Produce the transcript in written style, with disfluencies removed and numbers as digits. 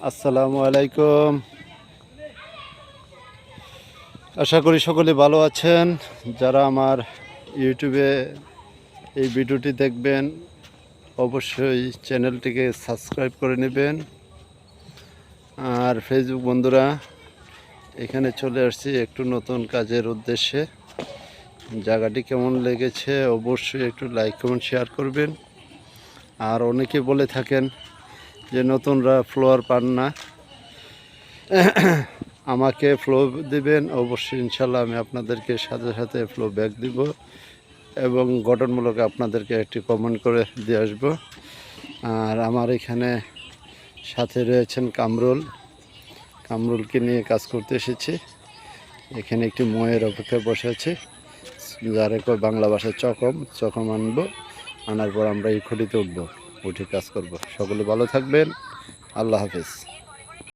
আসসালামু আলাইকুম। আশা করি সকলে ভালো আছেন। যারা আমার ইউটিউবে এই ভিডিওটি দেখবেন অবশ্যই চ্যানেলটিকে সাবস্ক্রাইব করে নেবেন। আর ফেসবুক বন্ধুরা, এখানে চলে আসছি একটু নতুন কাজের উদ্দেশ্যে। জায়গাটি কেমন লেগেছে অবশ্যই একটু লাইক কমেন্ট শেয়ার করবেন। আর অনেকে বলে থাকেন যে নতুনরা ফ্লোয়ার পান না, আমাকে ফ্লো দিবেন অবশ্যই, ইনশাল্লাহ আমি আপনাদেরকে সাথে সাথে ফ্লো ব্যাক দিব এবং গঠনমূলক আপনাদেরকে একটি কমেন্ট করে দিয়ে আসবো। আর আমার এখানে সাথে রয়েছেন কামরুলকে নিয়ে কাজ করতে এসেছি। এখানে একটি ময়ের অপেক্ষায় বসে আছে, যারে কয় বাংলা ভাষায় চকম আনবো, আনার পর আমরা এই খুঁটিতে উঠে কাজ করব। সকলে ভালো থাকবেন, আল্লাহ হাফেজ।